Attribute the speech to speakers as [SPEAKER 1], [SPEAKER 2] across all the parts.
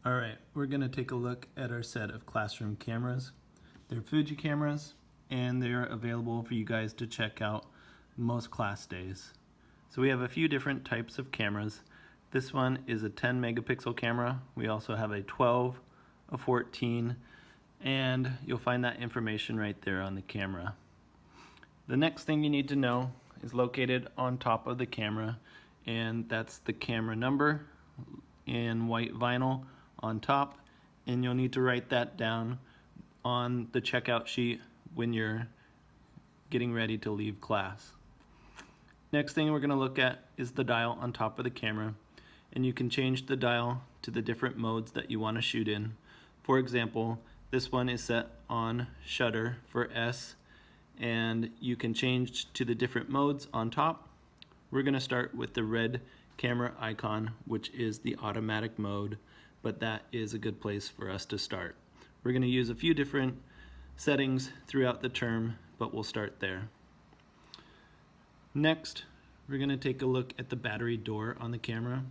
[SPEAKER 1] Alright, we're going to take a look at our set of classroom cameras. They're Fuji cameras and they're available for you guys to check out most class days. So we have a few different types of cameras. This one is a 10 megapixel camera. We also have a 12, a 14, and you'll find that information right there on the camera. The next thing you need to know is located on top of the camera, and that's the camera number in white vinyl on top, and you'll need to write that down on the checkout sheet when you're getting ready to leave class. Next thing we're going to look at is the dial on top of the camera, and you can change the dial to the different modes that you want to shoot in. For example, this one is set on shutter for S, and you can change to the different modes on top. We're going to start with the red camera icon, which is the automatic mode, but that is a good place for us to start. We're going to use a few different settings throughout the term, but we'll start there. Next, we're going to take a look at the battery door on the camera,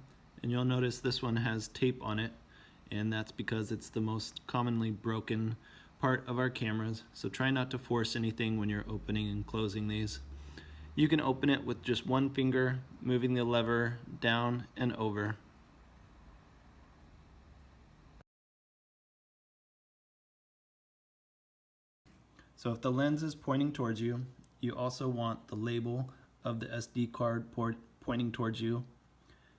[SPEAKER 1] and you'll notice this one has tape on it, and that's because it's the most commonly broken part of our cameras, so try not to force anything when you're opening and closing these. You can open it with just one finger, moving the lever down and over. So if the lens is pointing towards you, you also want the label of the SD card pointing towards you.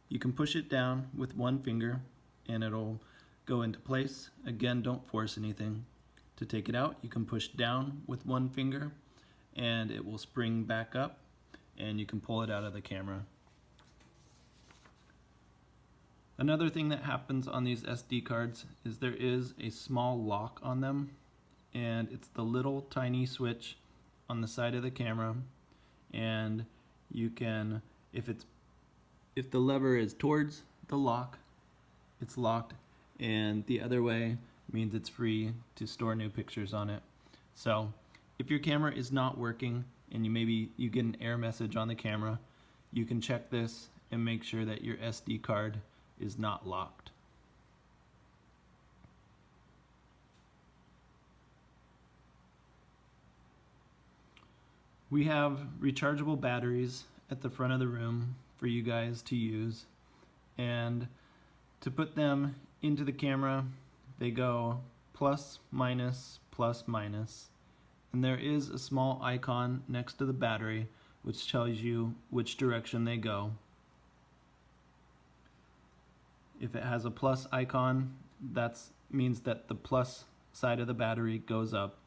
[SPEAKER 1] You can push it down with one finger and it'll go into place. Again, don't force anything. To take it out, you can push down with one finger and it will spring back up, and you can pull it out of the camera. Another thing that happens on these SD cards is there is a small lock on them, and it's the little tiny switch on the side of the camera, and you can, if the lever is towards the lock, it's locked, and the other way means it's free to store new pictures on it. So if your camera is not working and you get an error message on the camera, you can check this and make sure that your SD card is not locked. We have rechargeable batteries at the front of the room for you guys to use, and to put them into the camera, they go plus, minus, plus, minus, and there is a small icon next to the battery which tells you which direction they go. If it has a plus icon, that means that the plus side of the battery goes up.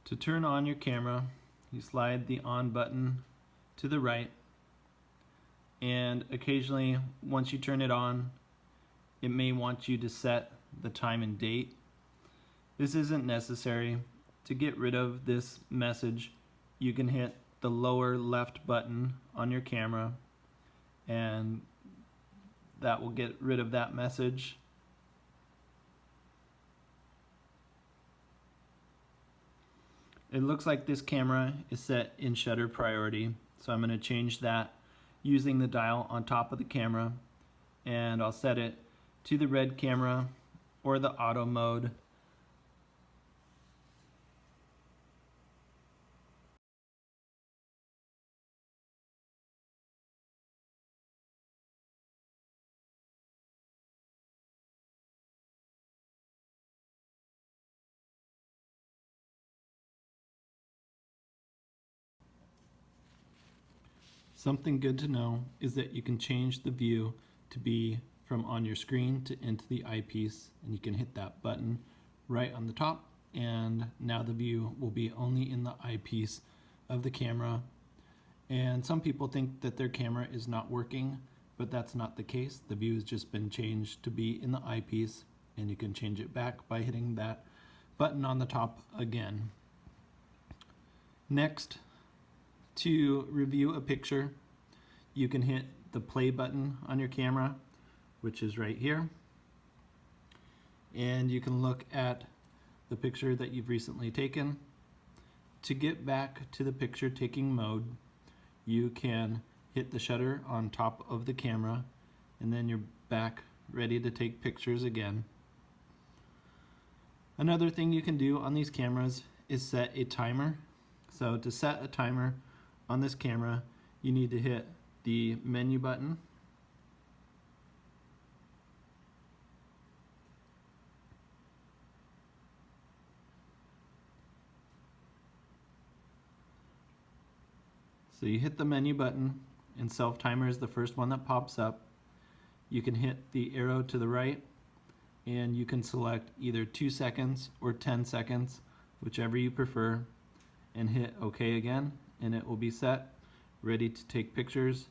[SPEAKER 1] To turn on your camera, you slide the on button to the right, and occasionally once you turn it on, it may want you to set the time and date. This isn't necessary. To get rid of this message, you can hit the lower left button on your camera, and that will get rid of that message. It looks like this camera is set in shutter priority, so I'm going to change that using the dial on top of the camera, and I'll set it to the red camera or the auto mode. Something good to know is that you can change the view to be from on your screen to into the eyepiece, and you can hit that button right on the top, and now the view will be only in the eyepiece of the camera. And some people think that their camera is not working, but that's not the case. The view has just been changed to be in the eyepiece, and you can change it back by hitting that button on the top again. Next, to review a picture, you can hit the play button on your camera, which is right here. And you can look at the picture that you've recently taken. To get back to the picture taking mode, you can hit the shutter on top of the camera, and then you're back ready to take pictures again. Another thing you can do on these cameras is set a timer. So to set a timer on this camera, you need to hit the menu button, so you hit the menu button, and self timer is the first one that pops up. You can hit the arrow to the right, and you can select either 2 seconds or 10 seconds, whichever you prefer, and hit OK again, and it will be set, ready to take pictures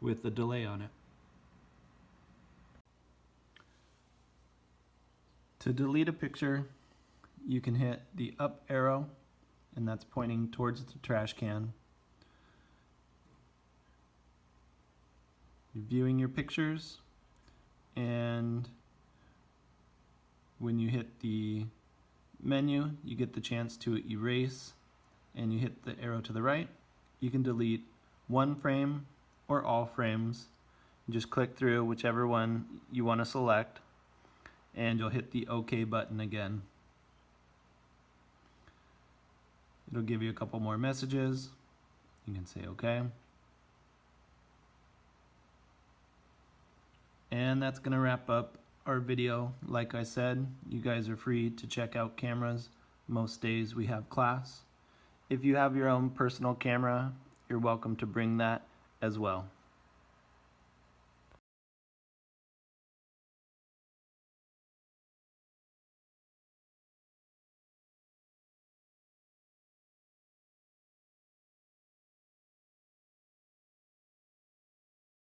[SPEAKER 1] with the delay on it. To delete a picture, you can hit the up arrow, and that's pointing towards the trash can. You're viewing your pictures, and when you hit the menu, you get the chance to erase, and you hit the arrow to the right. You can delete one frame or all frames. Just click through whichever one you want to select, and you'll hit the OK button again. It'll give you a couple more messages. You can say OK. And that's going to wrap up our video. Like I said, you guys are free to check out cameras. Most days we have class. If you have your own personal camera, you're welcome to bring that as well.